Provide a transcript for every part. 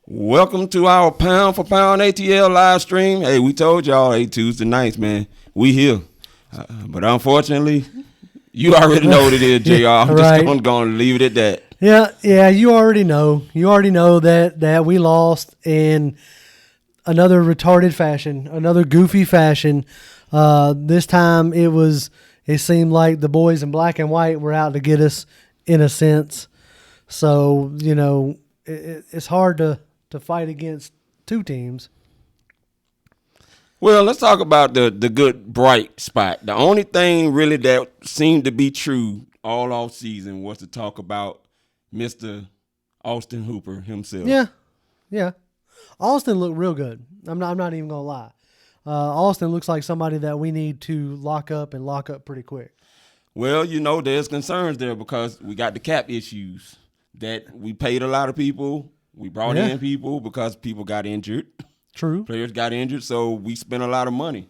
Welcome to our Pound for Pound ATL live stream. Hey, we told y'all, hey, Tuesday nights, man, we here. But unfortunately, you already know what it is, JR. I'm Right. just going to leave it at that. Yeah, you already know. You already know that we lost in another retarded fashion, another goofy fashion. This time it seemed like the boys in black and white were out to get us in a sense. So, it's hard to fight against two teams. Well, let's talk about the good, bright spot. The only thing really that seemed to be true all off season was to talk about Mr. Austin Hooper himself. Yeah. Austin looked real good. I'm not even gonna lie. Austin looks like somebody that we need to lock up pretty quick. Well, there's concerns there because we got the cap issues that we paid a lot of people. We brought in people because people got injured. True. Players got injured, so we spent a lot of money.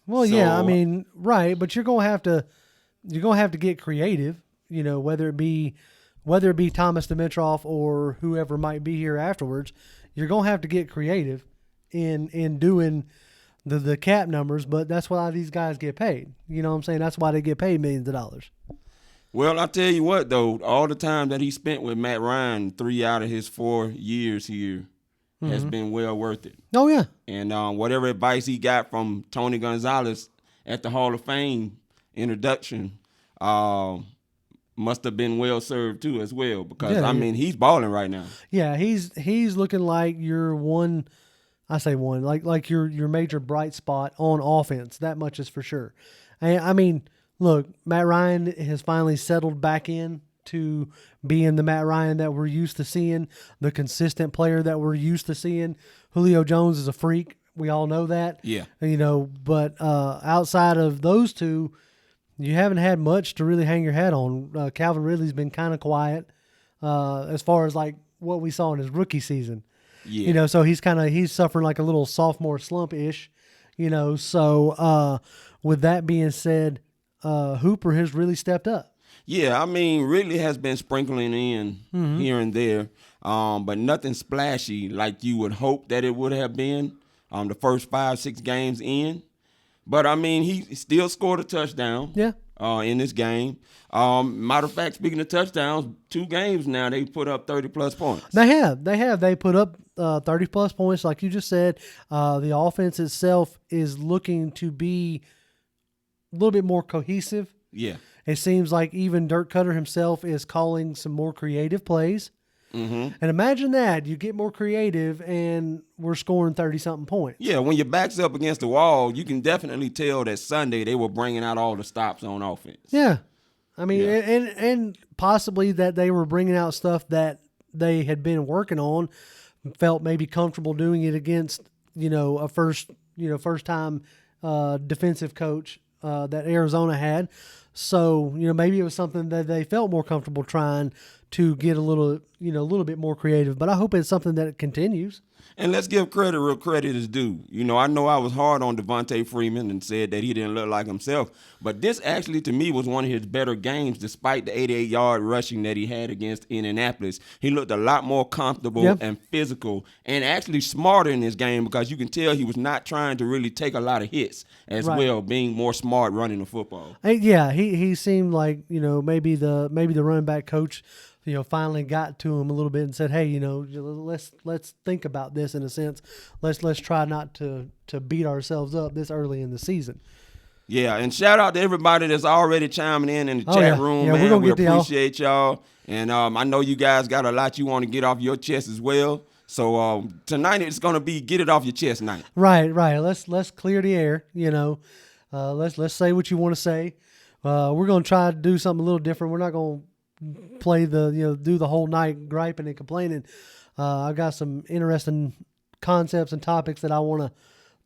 Well, yeah, I mean, right, but you're gonna have to get creative. Whether it be Thomas Dimitroff or whoever might be here afterwards, you're gonna have to get creative in doing the cap numbers. But that's why these guys get paid. You know what I'm saying? That's why they get paid millions of dollars. Well, I tell you what, though, all the time that he spent with Matt Ryan, 3 out of his 4 years here, has been well worth it. Oh, yeah. And whatever advice he got from Tony Gonzalez at the Hall of Fame introduction must have been well served, too, as well. Because, he's balling right now. Yeah, he's looking like your one, I say one, like your major bright spot on offense. That much is for sure. Look, Matt Ryan has finally settled back in to being the Matt Ryan that we're used to seeing, the consistent player that we're used to seeing. Julio Jones is a freak. We all know that. Yeah. But outside of those two, you haven't had much to really hang your hat on. Calvin Ridley's been kind of quiet as far as like what we saw in his rookie season. Yeah. So he's suffering like a little sophomore slump-ish. So with that being said, Hooper has really stepped up. Yeah, Ridley has been sprinkling in here and there, but nothing splashy like you would hope that it would have been the first 5-6 games in. But, he still scored a touchdown in this game. Matter of fact, speaking of touchdowns, 2 games now, they put up 30-plus points. They have. They put up 30-plus points, like you just said. The offense itself is looking to be a little bit more cohesive. Yeah. It seems like even Dirk Cutter himself is calling some more creative plays. Mm-hmm. And imagine that. You get more creative, and we're scoring 30-something points. Yeah, when your back's up against the wall, you can definitely tell that Sunday they were bringing out all the stops on offense. Yeah. And possibly that they were bringing out stuff that they had been working on, felt maybe comfortable doing it against, a first-time defensive coach that Arizona had. So, maybe it was something that they felt more comfortable trying to get a little bit more creative. But I hope it's something that continues. And let's give credit where credit is due. I know I was hard on Devontae Freeman and said that he didn't look like himself. But this actually, to me, was one of his better games despite the 88-yard rushing that he had against Indianapolis. He looked a lot more comfortable and physical and actually smarter in this game because you can tell he was not trying to really take a lot of hits as well, being more smart running the football. Yeah, he seemed like, maybe the running back coach finally got to him a little bit and said, hey, let's think about this in a sense. Let's try not to beat ourselves up this early in the season. Yeah, and shout out to everybody that's already chiming in the chat room, man. We appreciate y'all. And I know you guys got a lot you want to get off your chest as well. So tonight it's going to be get it off your chest night. Right. Let's clear the air, Let's say what you want to say. We're going to try to do something a little different. We're not going to play do the whole night griping and complaining. I've got some interesting concepts and topics that I want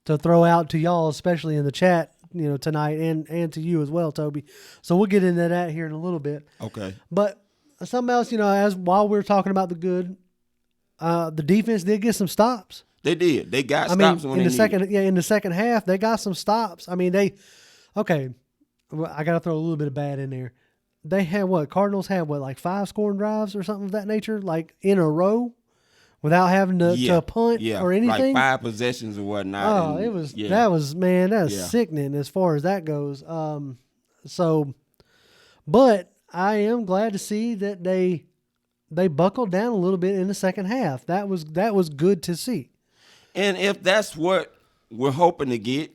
to throw out to y'all, especially in the chat, tonight and to you as well, Toby. So we'll get into that here in a little bit. Okay. But something else, as while we're talking about the good, the defense did get some stops. They did. They got stops when in they the second. needed. Yeah, in the second half, they got some stops. Okay. Well, I got to throw a little bit of bad in there. They had Cardinals had like 5 scoring drives or something of that nature, like in a row, without having to punt or anything. Like 5 possessions or whatnot. Oh, and, it was that was sickening as far as that goes. But I am glad to see that they buckled down a little bit in the second half. That was good to see. And if that's what we're hoping to get,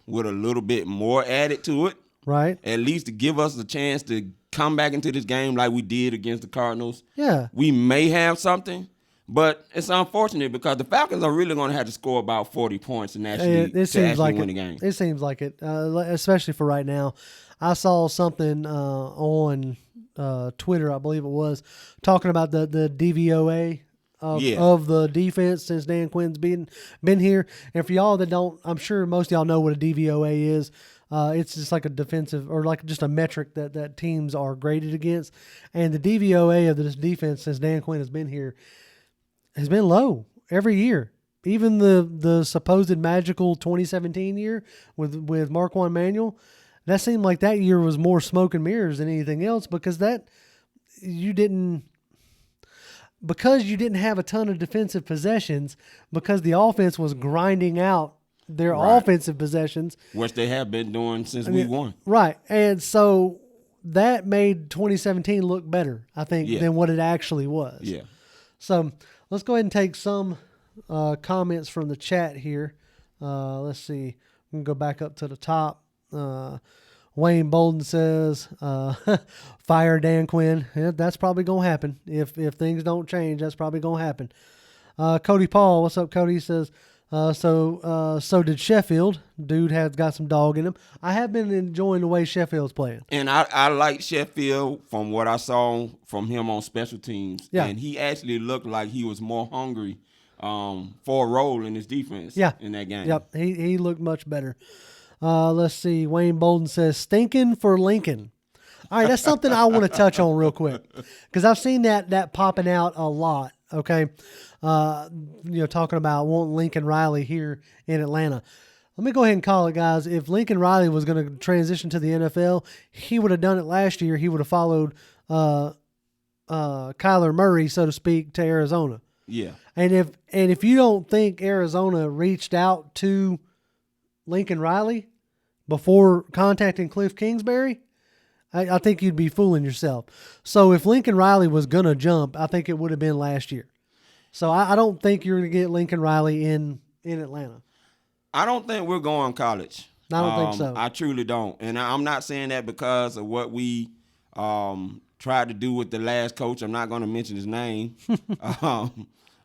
with a little bit more added to it, right? At least to give us a chance to come back into this game like we did against the Cardinals. Yeah, we may have something. But it's unfortunate because the Falcons are really going to have to score about 40 points and actually win the game. It seems like it, especially for right now. I saw something on Twitter, I believe it was, talking about the DVOA of the defense since Dan Quinn's been here. And for y'all that don't, I'm sure most of y'all know what a DVOA is. It's just like a defensive or like just a metric that teams are graded against. And the DVOA of this defense since Dan Quinn has been here has been low every year. Even the supposed magical 2017 year with Marquand Manuel, that seemed like that year was more smoke and mirrors than anything else because you didn't have a ton of defensive possessions because the offense was grinding out their offensive possessions, which they have been doing since we won. Right, and so that made 2017 look better, I think, than what it actually was. Yeah. So let's go ahead and take some comments from the chat here. Let's see. We can go back up to the top. Wayne Bolden says, fire Dan Quinn. Yeah, that's probably going to happen. If things don't change, that's probably going to happen. Cody Paul, what's up, Cody? Says, so did Sheffield. Dude has got some dog in him. I have been enjoying the way Sheffield's playing. And I like Sheffield from what I saw from him on special teams. Yeah. And he actually looked like he was more hungry for a role in his defense in that game. Yep, he looked much better. Let's see. Wayne Bolden says, stinking for Lincoln. All right, that's something I want to touch on real quick because I've seen that popping out a lot, okay? Talking about wanting Lincoln Riley here in Atlanta. Let me go ahead and call it, guys. If Lincoln Riley was going to transition to the NFL, he would have done it last year. He would have followed Kyler Murray, so to speak, to Arizona. Yeah. And if you don't think Arizona reached out to Lincoln Riley before contacting Cliff Kingsbury, I think you'd be fooling yourself. So if Lincoln Riley was going to jump, I think it would have been last year. So I don't think you're going to get Lincoln Riley in Atlanta. I don't think we're going college. I don't think so. I truly don't. And I'm not saying that because of what we tried to do with the last coach. I'm not going to mention his name.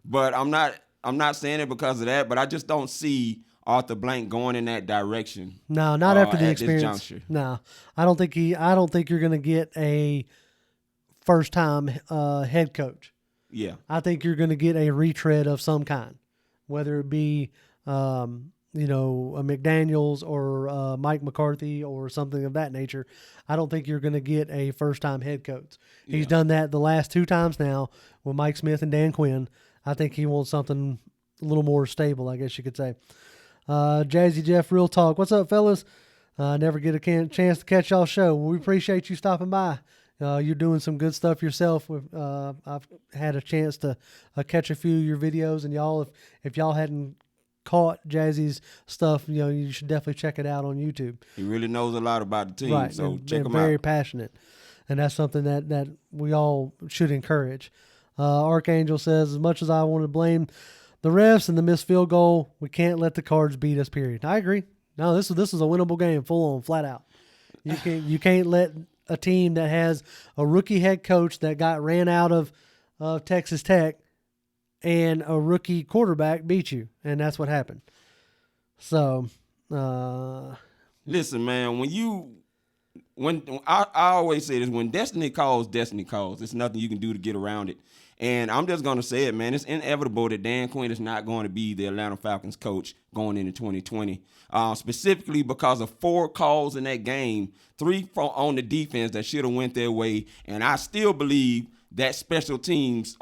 But I'm not saying it because of that, but I just don't see Arthur Blank going in that direction. No, not after the experience. This juncture. No. I don't think you're going to get a first-time head coach. Yeah. I think you're going to get a retread of some kind, whether it be a McDaniels or Mike McCarthy or something of that nature. I don't think you're going to get a first-time head coach. Yeah. He's done that the last 2 times now with Mike Smith and Dan Quinn. I think he wants something a little more stable, I guess you could say. Jazzy Jeff, Real Talk. What's up, fellas? Never get a chance to catch y'all show. Well, we appreciate you stopping by. You're doing some good stuff yourself. I've had a chance to catch a few of your videos, and y'all, if y'all hadn't caught Jazzy's stuff, you should definitely check it out on YouTube. He really knows a lot about the team, right. so check him out. Very passionate, and that's something that we all should encourage. Archangel says, as much as I want to blame the refs and the missed field goal, we can't let the Cards beat us, period. I agree. No, this is a winnable game, full on, flat out. You can't let a team that has a rookie head coach that got ran out of Texas Tech and a rookie quarterback beat you, and that's what happened. So, listen, man, when I always say this, when destiny calls, destiny calls. There's nothing you can do to get around it. And I'm just going to say it, man. It's inevitable that Dan Quinn is not going to be the Atlanta Falcons coach going into 2020, specifically because of 4 calls in that game, 3 on the defense that should have went their way. And I still believe that special teams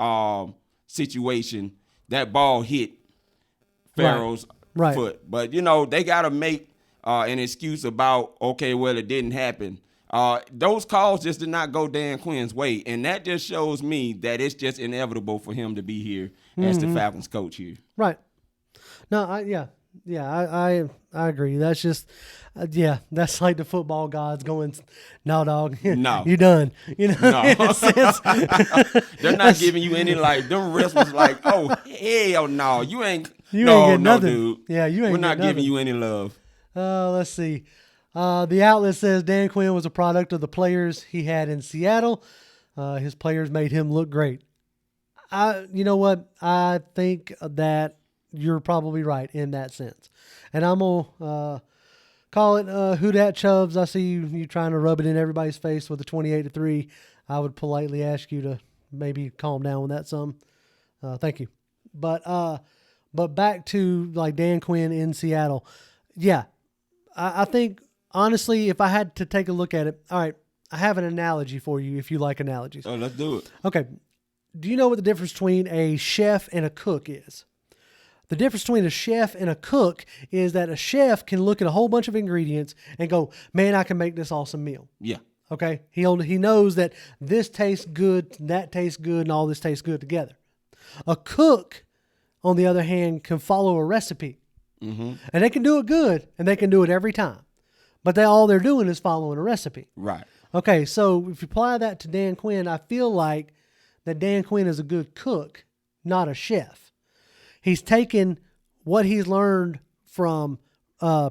situation, that ball hit Farrell's foot. But, they got to make an excuse about, okay, well, it didn't happen. Those calls just did not go Dan Quinn's way, and that just shows me that it's just inevitable for him to be here as the Falcons coach here. Right. No, I agree. That's just, that's like the football gods going, no, dog, No, you done. You know, no. in a sense. They're not giving you any them refs was like, oh hell no, you ain't You no, ain't get no, nothing. dude. Yeah, you ain't We're get not giving nothing. you any love. Let's see. The outlet says Dan Quinn was a product of the players he had in Seattle. His players made him look great. You know what? I think that you're probably right in that sense. And I'm going to call it who dat Chubbs. I see you trying to rub it in everybody's face with a 28-3. I would politely ask you to maybe calm down with that some. Thank you. But back to like Dan Quinn in Seattle. Yeah, I think honestly, if I had to take a look at it, all right, I have an analogy for you if you like analogies. Oh, let's do it. Okay. Do you know what the difference between a chef and a cook is? The difference between a chef and a cook is that a chef can look at a whole bunch of ingredients and go, man, I can make this awesome meal. Yeah. Okay. He knows that this tastes good, that tastes good, and all this tastes good together. A cook, on the other hand, can follow a recipe. Mm-hmm. And they can do it good, and they can do it every time. But all they're doing is following a recipe. Right. Okay, so if you apply that to Dan Quinn, I feel like that Dan Quinn is a good cook, not a chef. He's taken what he's learned from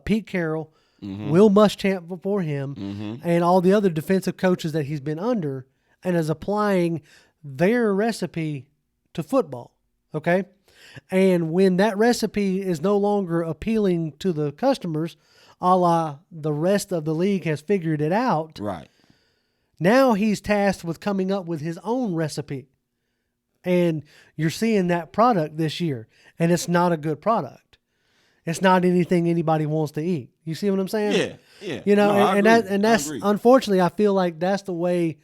Pete Carroll, Will Muschamp before him, and all the other defensive coaches that he's been under, and is applying their recipe to football, okay? And when that recipe is no longer appealing to the customers, a la the rest of the league has figured it out, Right. now he's tasked with coming up with his own recipe. And you're seeing that product this year, and it's not a good product. It's not anything anybody wants to eat. You see what I'm saying? Yeah. You know, No, that's unfortunately, I feel like that's the way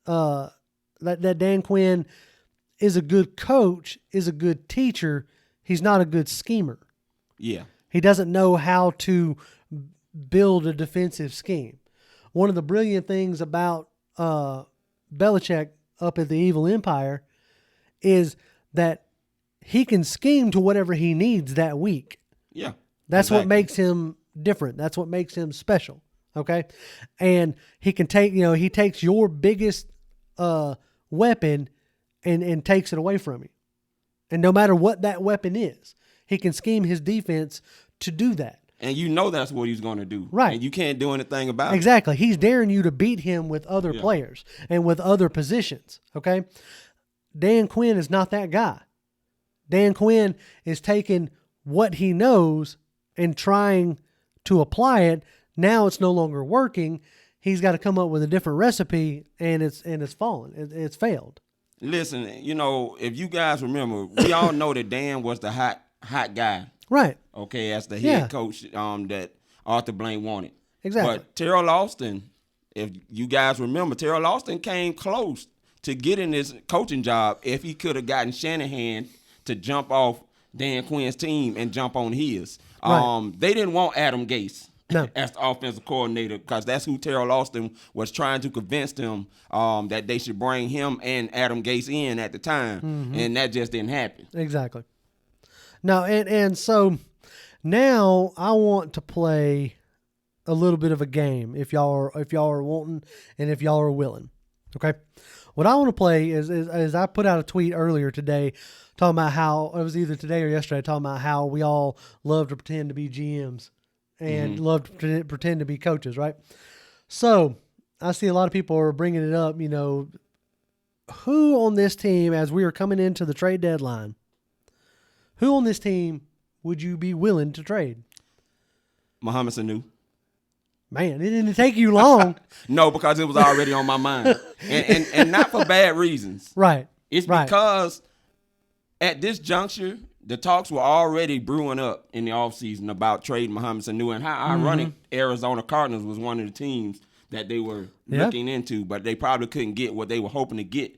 that Dan Quinn is a good coach, is a good teacher. He's not a good schemer. Yeah. He doesn't know how to build a defensive scheme. One of the brilliant things about Belichick up at the Evil Empire is that he can scheme to whatever he needs that week. Yeah. That's what makes him different. That's what makes him special. Okay. And he can take, he takes your biggest weapon and takes it away from you. And no matter what that weapon is, he can scheme his defense to do that. And that's what he's going to do. Right. And you can't do anything about it. Exactly. He's daring you to beat him with other players and with other positions. Okay. Dan Quinn is not that guy. Dan Quinn is taking what he knows and trying to apply it. Now it's no longer working. He's got to come up with a different recipe, and it's fallen. It's failed. Listen, if you guys remember, we all know that Dan was the hot guy. Right. Okay, as the head coach that Arthur Blank wanted. Exactly. But Terrell Austin, if you guys remember, Terrell Austin came close to getting this coaching job if he could have gotten Shanahan to jump off Dan Quinn's team and jump on his. Right. They didn't want Adam Gase as the offensive coordinator because that's who Terrell Austin was trying to convince them that they should bring him and Adam Gase in at the time, and that just didn't happen. Exactly. No, and so now I want to play a little bit of a game if y'all are wanting and if y'all are willing. Okay. What I want to play is I put out a tweet earlier today talking about how it was either today or yesterday talking about how we all love to pretend to be GMs and love to pretend to be coaches, right? So I see a lot of people are bringing it up. Who on this team, as we are coming into the trade deadline, who on this team would you be willing to trade? Mohamed Sanu. Man, it didn't take you long. No, because it was already on my mind. And not for bad reasons. Right. It's because at this juncture, the talks were already brewing up in the offseason about trading Mohamed Sanu, and how ironic Arizona Cardinals was one of the teams that they were looking into, but they probably couldn't get what they were hoping to get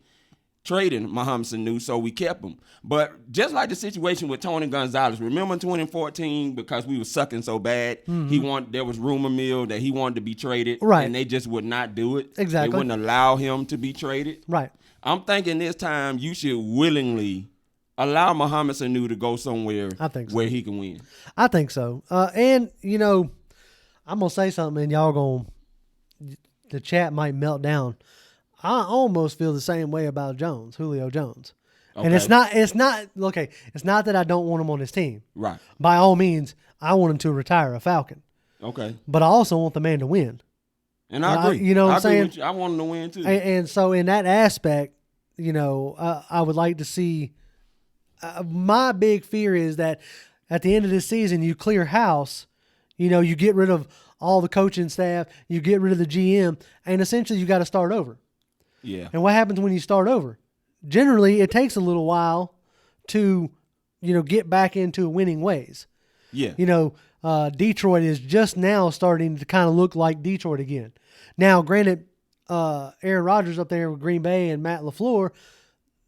trading Mohamed Sanu, so we kept him. But just like the situation with Tony Gonzalez, remember in 2014, because we were sucking so bad, there was rumor mill that he wanted to be traded, Right. and they just would not do it. Exactly. They wouldn't allow him to be traded. Right. I'm thinking this time you should willingly allow Mohamed Sanu to go somewhere where he can win. I think so. And, I'm going to say something, and the chat might melt down. I almost feel the same way about Julio Jones. Okay. And it's not that I don't want him on his team. Right. By all means, I want him to retire a Falcon. Okay. But I also want the man to win. And I agree. You know what I'm saying? With you. I want him to win too. And so in that aspect, I would like to see. My big fear is that at the end of this season, you clear house. You get rid of all the coaching staff, you get rid of the GM, and essentially you got to start over. Yeah. And what happens when you start over? Generally, it takes a little while to, get back into winning ways. Yeah. Detroit is just now starting to kind of look like Detroit again. Now, granted, Aaron Rodgers up there with Green Bay and Matt LaFleur,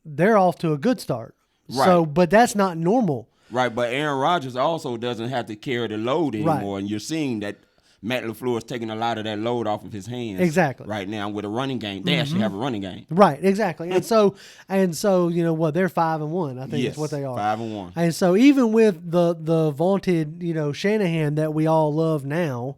they're off to a good start. Right. So, but that's not normal. Right, but Aaron Rodgers also doesn't have to carry the load anymore, and you're seeing that Matt LaFleur is taking a lot of that load off of his hands. Exactly. Right now with a running game. They actually have a running game. Right, exactly. And so they're 5-1, I think is what they are. 5-1. And so even with the vaunted, Shanahan that we all love now,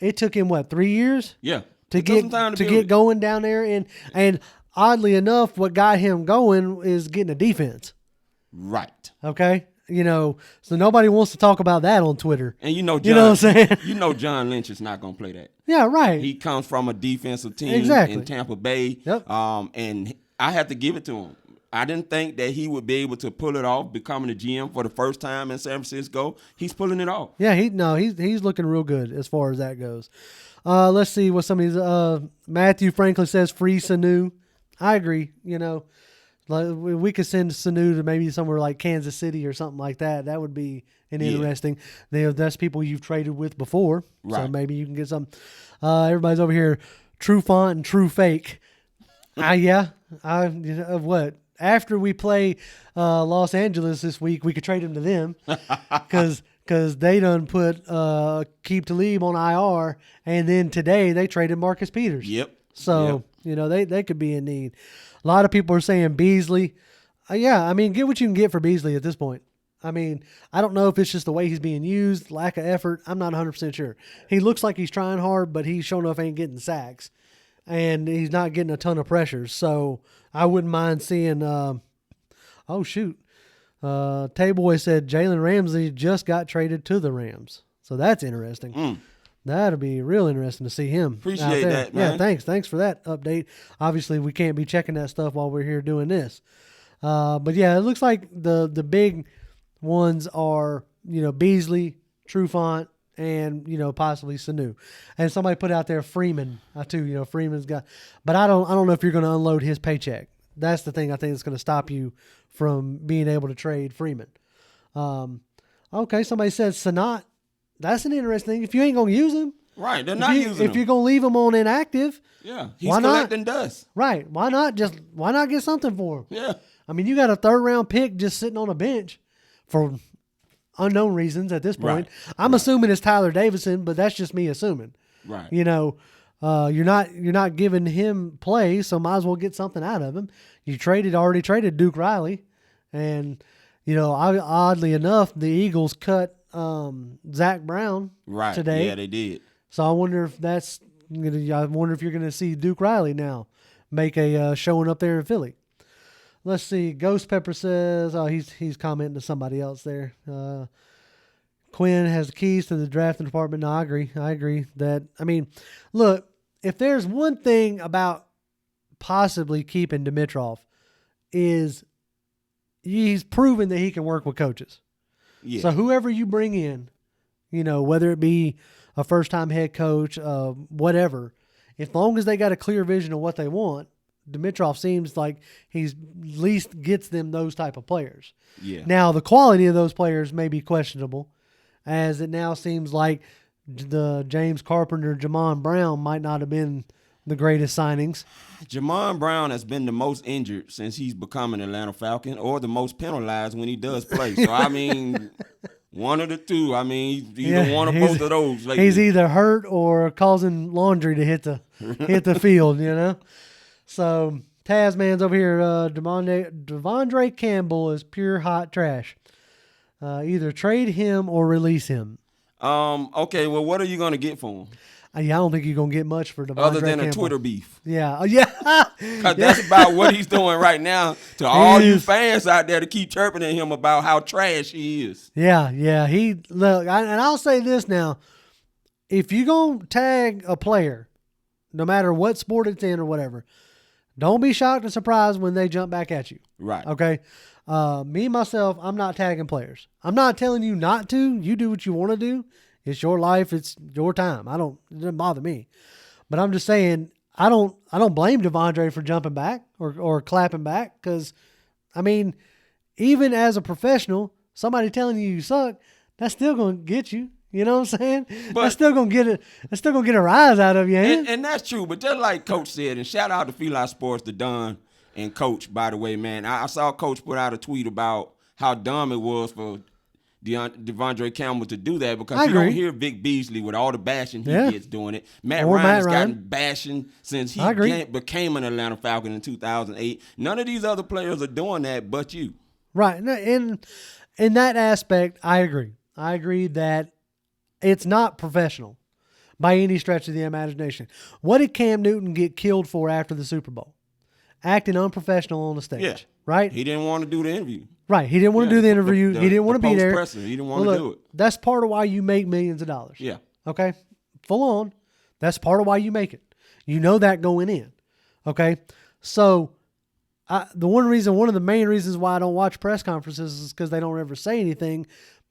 it took him 3 years? Yeah. To get going down there, and oddly enough, what got him going is getting a defense. Right. Okay. So nobody wants to talk about that on Twitter. And John, you know what I'm saying? John Lynch is not going to play that. Yeah, right. He comes from a defensive team in Tampa Bay. Yep. And I have to give it to him. I didn't think that he would be able to pull it off, becoming a GM for the first time in San Francisco. He's pulling it off. Yeah, he's looking real good as far as that goes. Let's see what somebody's Matthew Franklin says, free Sanu. I agree. We could send Sanu to maybe somewhere like Kansas City or something like that. That would be interesting. That's people you've traded with before, right. So maybe you can get some. Everybody's over here, true font and true fake. What? After we play Los Angeles this week, we could trade him to them because they done put Keep Talib on IR, and then today they traded Marcus Peters. Yep. So they could be in need. A lot of people are saying Beasley. Get what you can get for Beasley at this point. I don't know if it's just the way he's being used, lack of effort. I'm not 100% sure. He looks like he's trying hard, but he sure enough ain't getting sacks. And he's not getting a ton of pressure. So I wouldn't mind seeing Tay-Boy said Jalen Ramsey just got traded to the Rams. So that's interesting. That'll be real interesting to see him. Appreciate that, man. Yeah, thanks. Thanks for that update. Obviously, we can't be checking that stuff while we're here doing this. But yeah, it looks like the big ones are, Beasley, Trufant, and, possibly Sanu. And somebody put out there Freeman, too. Freeman's got, but I don't know if you're going to unload his paycheck. That's the thing I think that's going to stop you from being able to trade Freeman. Okay, somebody said Sanat. That's an interesting thing. If you ain't going to use him. Right, they're not using him. If you're going to leave him on inactive. Yeah, he's collecting dust. Right. Why not get something for him? Yeah. You got a 3rd-round pick just sitting on a bench for unknown reasons at this point. Right. I'm assuming it's Tyler Davison, but that's just me assuming. Right. You're not giving him play, so might as well get something out of him. You already traded Duke Riley, and oddly enough, the Eagles cut Zach Brown today. Yeah, they did. So I wonder if you're going to see Duke Riley now make a showing up there in Philly. Let's see. Ghost Pepper says, he's commenting to somebody else there. Quinn has the keys to the drafting department. No, I agree that, look, if there's one thing about possibly keeping Dimitrov is he's proven that he can work with coaches. Yeah. So whoever you bring in, whether it be a first-time head coach, whatever, as long as they got a clear vision of what they want, Dimitrov seems like he's at least gets them those type of players. Yeah. Now, the quality of those players may be questionable, as it now seems like the James Carpenter, Jamon Brown might not have been the greatest signings. Jamon Brown has been the most injured since he's become an Atlanta Falcon, or the most penalized when he does play. So, I mean, one of the two. I mean, either one or both of those. Lately. He's either hurt or causing laundry to hit the field, you know? So, Tasman's over here. Devondre Campbell is pure hot trash. Either trade him or release him. Okay, well, what are you going to get for him? I don't think you're going to get much for Devondre Other than Campbell. a Twitter beef. Yeah. Yeah. Because that's about what he's doing right now to all you fans out there to keep chirping at him about how trash he is. Yeah. And I'll say this now. If you're going to tag a player, no matter what sport it's in or whatever, don't be shocked and surprised when they jump back at you. Right. Okay? Me, myself, I'm not tagging players. I'm not telling you not to. You do what you want to do. It's your life. It's your time. It doesn't bother me. But I'm just saying, I don't blame Devondre for jumping back or clapping back because, I mean, even as a professional, somebody telling you suck, that's still going to get you. You know what I'm saying? But that's still gonna get a rise out of you, ain't it? And that's true. But just like Coach said, and shout out to Feli Sports, the Don and Coach, by the way, man. I saw Coach put out a tweet about how dumb it was for Devondre Campbell to do that because you don't hear Vic Beasley with all the bashing he gets doing it. Matt Ryan has gotten bashing since he became an Atlanta Falcon in 2008. None of these other players are doing that but you. Right. In that aspect, I agree. I agree that it's not professional by any stretch of the imagination. What did Cam Newton get killed for after the Super Bowl? Acting unprofessional on the stage. Yeah. Right? He didn't want to do the interview. Right. He didn't want to do the interview. He didn't want to be there. He didn't want to do it. That's part of why you make millions of dollars. Yeah. Okay? Full on. That's part of why you make it. You know that going in. Okay? So, one of the main reasons why I don't watch press conferences is because they don't ever say anything,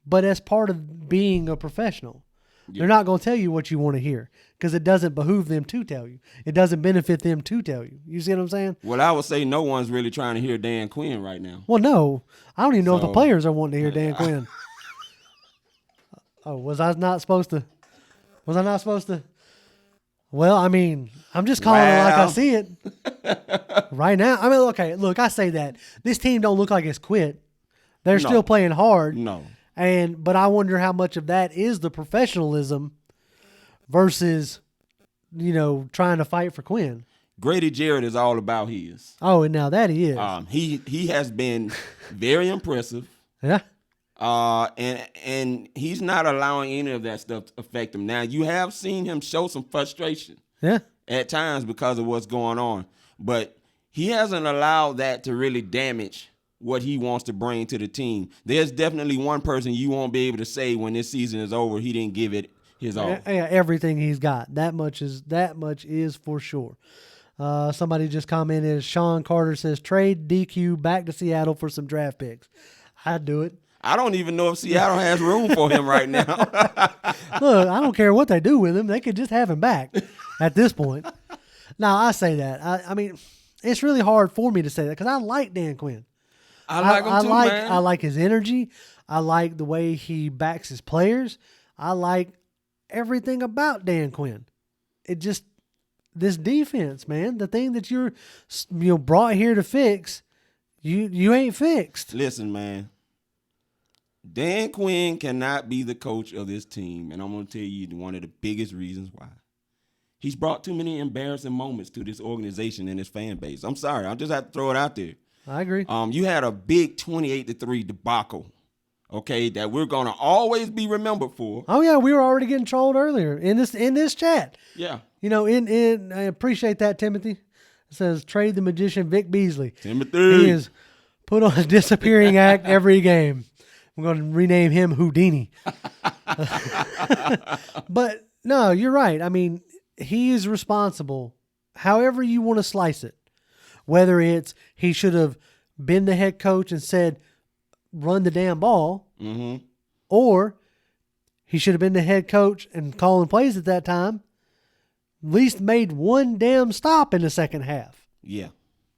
but that's part of being a professional. Yeah. They're not going to tell you what you want to hear because it doesn't behoove them to tell you. It doesn't benefit them to tell you. You see what I'm saying? Well, I would say no one's really trying to hear Dan Quinn right now. Well, no. I don't even know if the players are wanting to hear Dan Quinn. Oh, was I not supposed to? Well, I mean, I'm just calling it like I see it right now. I mean, okay, look, I say that. This team don't look like it's quit. They're still playing hard. No. But I wonder how much of that is the professionalism versus, trying to fight for Quinn. Grady Jarrett is all about his. Oh, and now that he is. He has been very impressive. Yeah. And he's not allowing any of that stuff to affect him. Now, you have seen him show some frustration. Yeah. At times because of what's going on. But he hasn't allowed that to really damage what he wants to bring to the team. There's definitely one person you won't be able to say when this season is over he didn't give it his all. Yeah, everything he's got. That much is for sure. Somebody just commented, Sean Carter says, trade DQ back to Seattle for some draft picks. I'd do it. I don't even know if Seattle has room for him right now. Look, I don't care what they do with him. They could just have him back at this point. Now, I say that. I mean, it's really hard for me to say that because I like Dan Quinn. I like him too, man. I like his energy. I like the way he backs his players. I like everything about Dan Quinn. It just, this defense, man, the thing that you're brought here to fix, you ain't fixed. Listen, man. Dan Quinn cannot be the coach of this team, and I'm going to tell you one of the biggest reasons why. He's brought too many embarrassing moments to this organization and his fan base. I'm sorry. I just have to throw it out there. I agree. You had a big 28-3 debacle, okay, that we're going to always be remembered for. Oh, yeah, we were already getting trolled earlier in this chat. Yeah. I appreciate that, Timothy. It says, trade the magician Vic Beasley. Timothy. He is put on a disappearing act every game. I'm going to rename him Houdini. But, no, you're right. I mean, he is responsible, however you want to slice it. Whether it's he should have been the head coach and said, run the damn ball, or he should have been the head coach and calling plays at that time, at least made one damn stop in the second half. Yeah.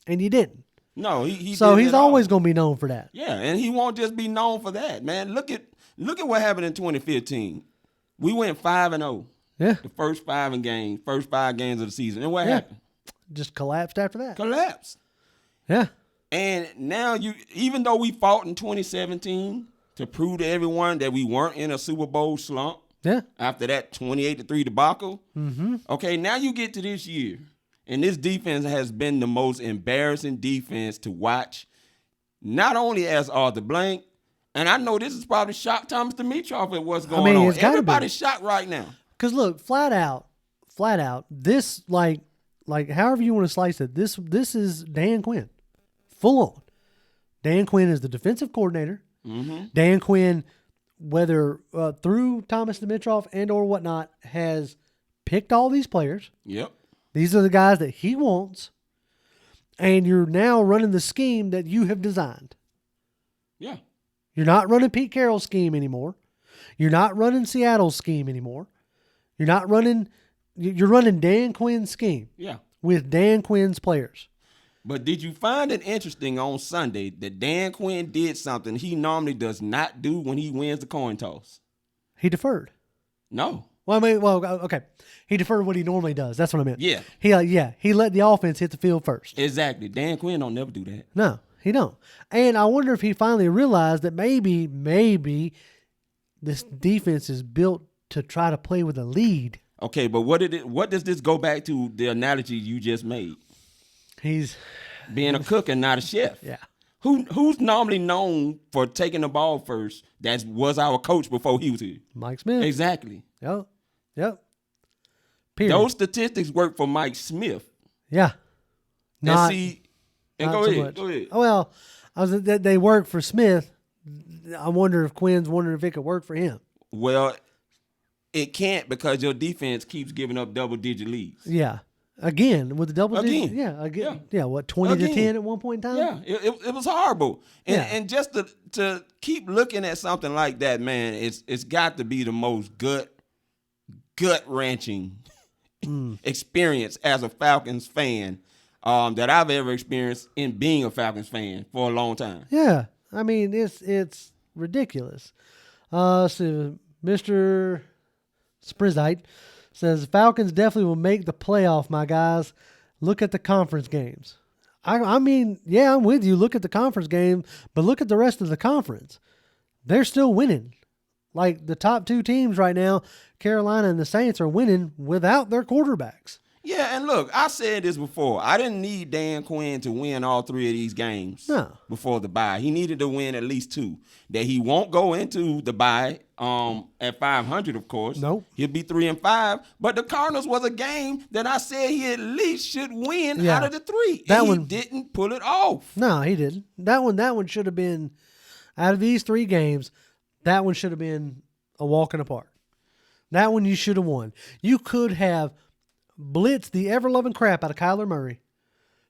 And you didn't. No, he's always going to be known for that. Yeah, and he won't just be known for that, man. Look at what happened in 2015. We went 5-0. Yeah. The first five games of the season. And what happened? Just collapsed after that. Collapsed. Yeah. And now even though we fought in 2017 to prove to everyone that we weren't in a Super Bowl slump. Yeah. After that 28-3 debacle. Mm-hmm. Okay, now you get to this year. And this defense has been the most embarrassing defense to watch. Not only as Arthur Blank, and I know this is probably shocked Thomas Dimitroff at what's going on. Everybody's shocked right now. Because look, flat out, this like however you want to slice it, this is Dan Quinn, full on. Dan Quinn is the defensive coordinator. Mm-hmm. Dan Quinn, whether through Thomas Dimitroff and or whatnot, has picked all these players. Yep. These are the guys that he wants, and you're now running the scheme that you have designed. Yeah. You're not running Pete Carroll's scheme anymore. You're not running Seattle's scheme anymore. You're running Dan Quinn's scheme. Yeah. With Dan Quinn's players. But did you find it interesting on Sunday that Dan Quinn did something he normally does not do when he wins the coin toss? He deferred. No. Okay. He deferred what he normally does. That's what I meant. Yeah. He let the offense hit the field first. Exactly. Dan Quinn don't never do that. No, he don't. And I wonder if he finally realized that maybe this defense is built to try to play with a lead. Okay, but what does this go back to the analogy you just made? He's being a cook and not a chef. Yeah. Who's normally known for taking the ball first? That was our coach before he was here. Mike Smith. Exactly. Yep. Period. Those statistics work for Mike Smith. Yeah. Go ahead. Oh, well, they work for Smith. I wonder if Quinn's wondering if it could work for him. Well, it can't because your defense keeps giving up double-digit leads. Yeah. Again, with the double digit. Yeah. What, 20 to 10 at one point in time? Yeah. It was horrible. And just to keep looking at something like that, man, it's got to be the most gut-wrenching experience as a Falcons fan that I've ever experienced in being a Falcons fan for a long time. Yeah. I mean, it's ridiculous. So Mr. Sprizite says, Falcons definitely will make the playoff, my guys. Look at the conference games. I mean, yeah, I'm with you. Look at the conference game, but look at the rest of the conference. They're still winning. Like the top two teams right now, Carolina and the Saints, are winning without their quarterbacks. Yeah, and look, I said this before. I didn't need Dan Quinn to win all three of these games before the bye. He needed to win at least two. That he won't go into the bye at 500, of course. Nope. He'll be 3-5. But the Cardinals was a game that I said he at least should win out of the three. He didn't pull it off. No, he didn't. That one should have been, out of these three games, that one should have been a walk in the park. That one you should have won. You could have blitzed the ever-loving crap out of Kyler Murray,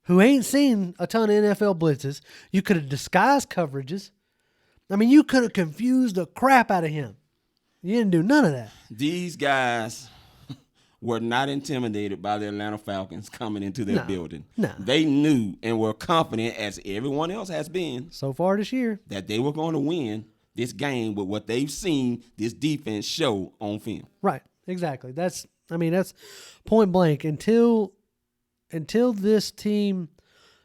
who ain't seen a ton of NFL blitzes. You could have disguised coverages. I mean, you could have confused the crap out of him. You didn't do none of that. These guys were not intimidated by the Atlanta Falcons coming into their building. No. They knew and were confident, as everyone else has been, so far this year, that they were going to win this game with what they've seen this defense show on film. Right, exactly. That's point blank. Until this team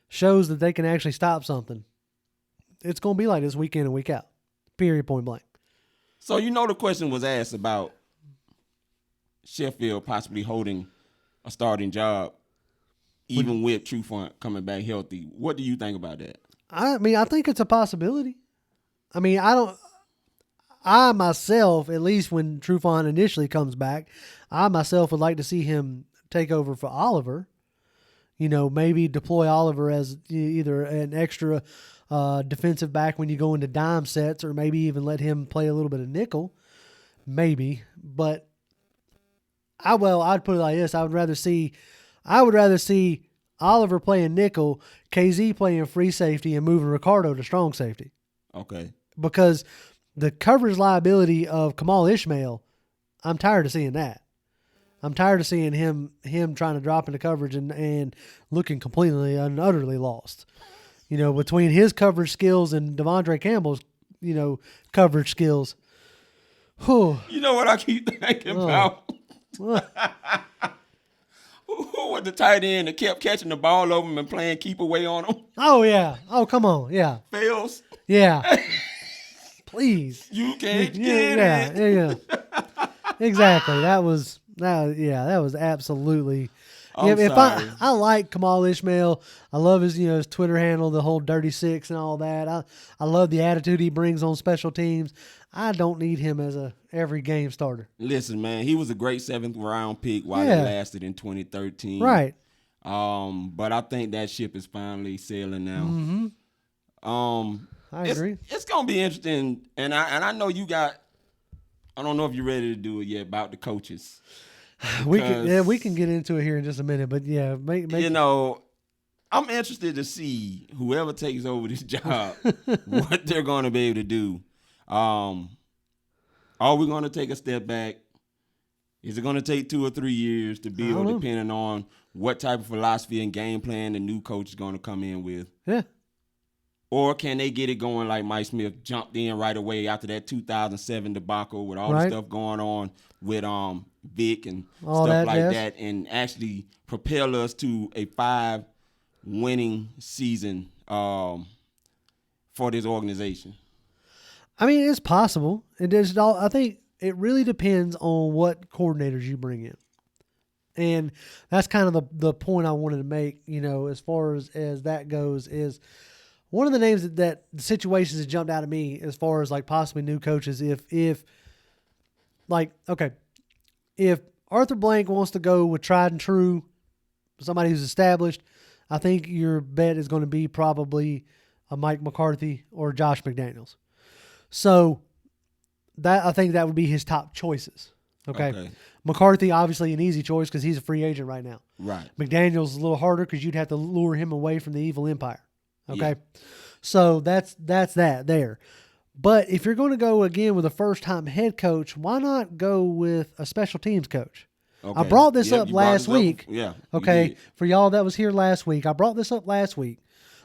shows that they can actually stop something, it's going to be like this week in and week out. Period, point blank. So the question was asked about Sheffield possibly holding a starting job, even with Trufant coming back healthy. What do you think about that? I mean, I think it's a possibility. I mean, I myself, at least when Trufant initially comes back, I myself would like to see him take over for Oliver. Maybe deploy Oliver as either an extra defensive back when you go into dime sets, or maybe even let him play a little bit of nickel. Maybe. But I'd put it like this. I would rather see Oliver playing nickel, KZ playing free safety, and moving Ricardo to strong safety. Okay. Because the coverage liability of Kamal Ishmael, I'm tired of seeing that. I'm tired of seeing him trying to drop into coverage and looking completely and utterly lost. Between his coverage skills and Devondre Campbell's, coverage skills. Whew. You know what I keep thinking about? Who was the tight end that kept catching the ball over him and playing keep away on him? Oh yeah. Oh come on. Yeah. Fails. Yeah. Please. You can't Yeah. get it. Yeah. Exactly. That was absolutely. I'm If sorry. I like Kamal Ishmael, I love his his Twitter handle, the whole Dirty Six and all that. I love the attitude he brings on special teams. I don't need him as a every game starter. Listen, man, he was a great 7th round pick while Yeah. it lasted in 2013. Right. But I think that ship is finally sailing now. Mm-hmm. I agree. It's gonna be interesting, and I know you got. I don't know if you're ready to do it yet about the coaches. We can get into it here in just a minute, but yeah, make I'm interested to see whoever takes over this job what they're going to be able to do. Are we going to take a step back? Is it going to take 2 or 3 years to build, depending on what type of philosophy and game plan the new coach is going to come in with? Yeah. Or can they get it going like Mike Smith jumped in right away after that 2007 debacle with all the stuff going on with Vic and all stuff that, like yes. that, and actually propel us to a 5-winning season for this organization? I mean, it's possible. I think it really depends on what coordinators you bring in. And that's kind of the point I wanted to make, as far as that goes, is one of the names that the situations that jumped out at me as far as like possibly new coaches, if Arthur Blank wants to go with tried and true, somebody who's established, I think your bet is going to be probably a Mike McCarthy or Josh McDaniels. So I think that would be his top choices. Okay. McCarthy, obviously an easy choice because he's a free agent right now. Right. McDaniels is a little harder because you'd have to lure him away from the evil empire. Okay. Yeah. So that's that there. But if you're going to go again with a first-time head coach, why not go with a special teams coach? Okay. I brought this up last week. Yeah. Okay. For y'all that was here last week, I brought this up last week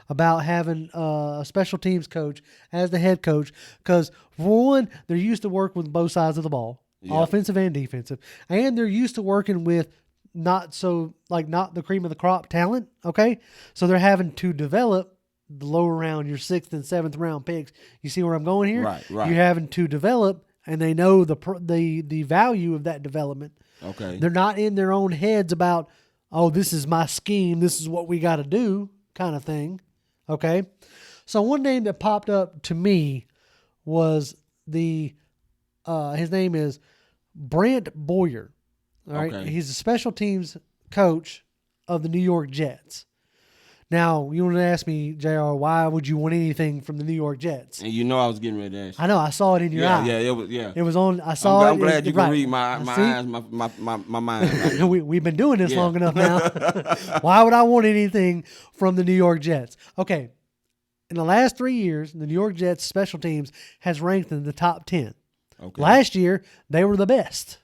about having a special teams coach as the head coach because, for one, they're used to work with both sides of the ball, offensive and defensive, and they're used to working with not the cream of the crop talent. Okay. So they're having to develop the lower round, your 6th and 7th round picks. You see where I'm going here? Right. You're having to develop, and they know the value of that development. Okay. They're not in their own heads about, oh, this is my scheme, this is what we got to do, kind of thing. Okay. So one name that popped up to me was his name is Brant Boyer. All right. Okay. He's a special teams coach of the New York Jets. Now, you want to ask me, JR, why would you want anything from the New York Jets? And I was getting ready to ask you. I know. I saw it in your eye. Yeah, it was on. I saw it. I'm glad you can right. read my eyes, my mind. Right? We've been doing this long enough now. Why would I want anything from the New York Jets? Okay. In the last 3 years, the New York Jets special teams has ranked in the top 10. Okay. Last year, they were the best.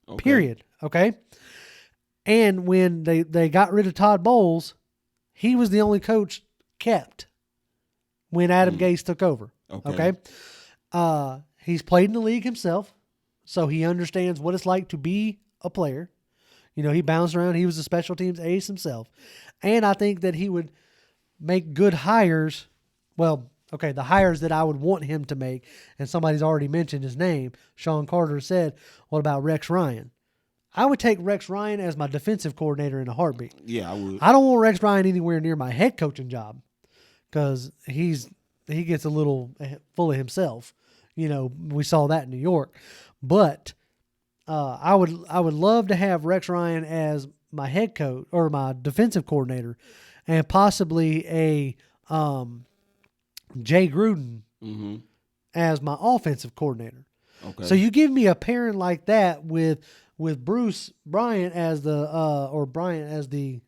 Okay. Period. Okay. And when they got rid of Todd Bowles, he was the only coach kept when Adam Gase took over. Okay. He's played in the league himself, so he understands what it's like to be a player. He bounced around. He was a special teams ace himself. And I think that he would make good hires. Well, okay, the hires that I would want him to make, and somebody's already mentioned his name, Sean Carter said, what about Rex Ryan? I would take Rex Ryan as my defensive coordinator in a heartbeat. Yeah, I would. I don't want Rex Ryan anywhere near my head coaching job because he gets a little full of himself. We saw that in New York. But I would love to have Rex Ryan as my head coach or my defensive coordinator, and possibly a Jay Gruden as my offensive coordinator. Okay. So you give me a pairing like that with Bruce Bryant as the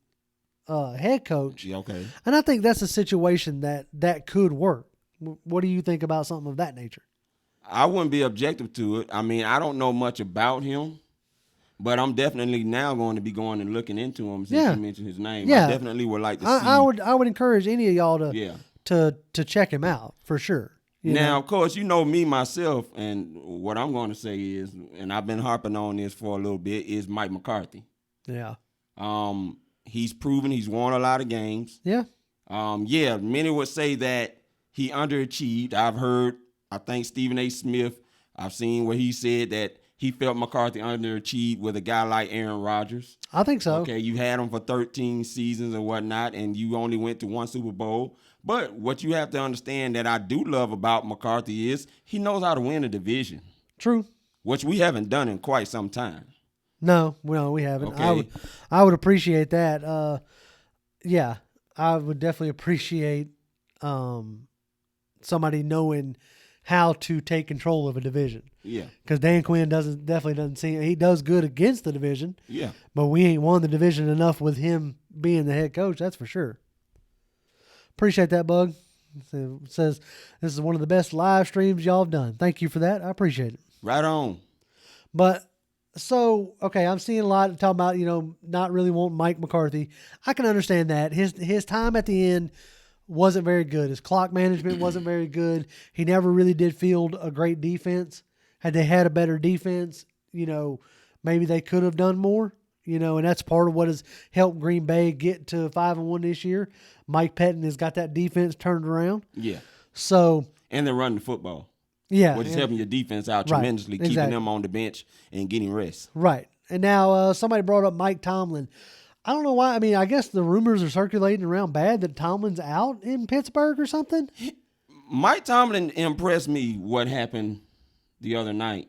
head coach. Yeah, okay. And I think that's a situation that could work. What do you think about something of that nature? I wouldn't be objective to it. I mean, I don't know much about him, but I'm definitely now going to be going and looking into him since you mentioned his name. Yeah. I definitely would like to see. I would encourage any of y'all to check him out for sure. Now, of course, you know me, myself, and what I'm going to say is, and I've been harping on this for a little bit, is Mike McCarthy. Yeah. He's proven he's won a lot of games. Yeah. Many would say that he underachieved. I think Stephen A. Smith, I've seen where he said that he felt McCarthy underachieved with a guy like Aaron Rodgers. I think so. Okay, you had him for 13 seasons and whatnot, and you only went to one Super Bowl. But what you have to understand that I do love about McCarthy is he knows how to win a division. True. Which we haven't done in quite some time. No, we haven't. Okay. I would appreciate that. I would definitely appreciate somebody knowing how to take control of a division. Yeah. Because Dan Quinn definitely doesn't seem, he does good against the division. Yeah. But we ain't won the division enough with him being the head coach, that's for sure. Appreciate that, Bug. It says this is one of the best live streams y'all have done. Thank you for that. I appreciate it. Right on. But so, okay, I'm seeing a lot talking about, not really wanting Mike McCarthy. I can understand that. His time at the end wasn't very good. His clock management wasn't very good. He never really did field a great defense. Had they had a better defense, maybe they could have done more. And that's part of what has helped Green Bay get to 5-1 this year. Mike Pettin has got that defense turned around. Yeah. So, and they're running the football. Yeah. Which is helping your defense out tremendously, keeping them on the bench and getting rest. Right. And now somebody brought up Mike Tomlin. I don't know why. I mean, I guess the rumors are circulating around bad that Tomlin's out in Pittsburgh or something. Mike Tomlin impressed me what happened the other night.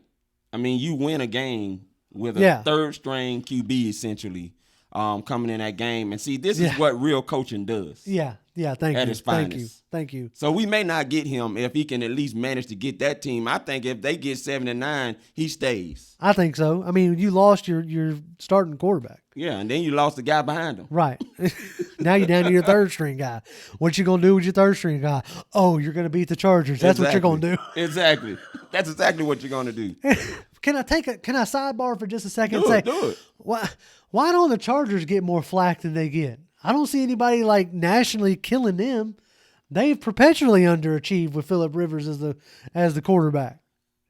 I mean, you win a game with a third-string QB, essentially, coming in that game. And see, this is what real coaching does. Yeah, thank you. At his finest. Thank you. So we may not get him if he can at least manage to get that team. I think if they get 7-9, he stays. I think so. I mean, you lost your starting quarterback. Yeah, and then you lost the guy behind him. Right. Now you're down to your third-string guy. What you going to do with your third-string guy? Oh, you're going to beat the Chargers. That's what you're going to do. Exactly. That's exactly what you're going to do. Can I sidebar for just a second? Do it. Why don't the Chargers get more flack than they get? I don't see anybody nationally killing them. They've perpetually underachieved with Phillip Rivers as the quarterback.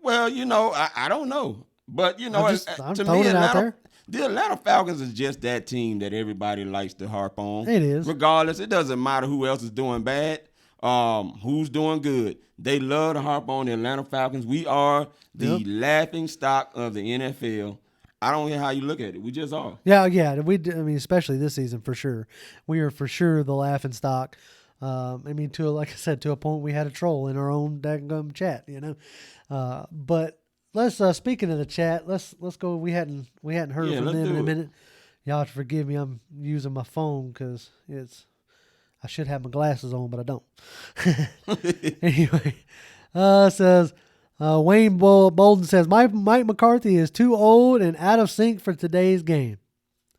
Well, I don't know. But, I'm to throwing me, it out there. The Atlanta Falcons is just that team that everybody likes to harp on. It is. Regardless, it doesn't matter who else is doing bad, who's doing good. They love to harp on the Atlanta Falcons. We are the laughing stock of the NFL. I don't care how you look at it. We just are. Yeah. Especially this season for sure. We are for sure the laughing stock. Like I said, to a point we had a troll in our own daggum chat, But let's speaking of the chat, let's go. We hadn't heard from them in a minute. Y'all have to forgive me. I'm using my phone because I should have my glasses on, but I don't. Anyway, says Wayne Bolden says Mike McCarthy is too old and out of sync for today's game.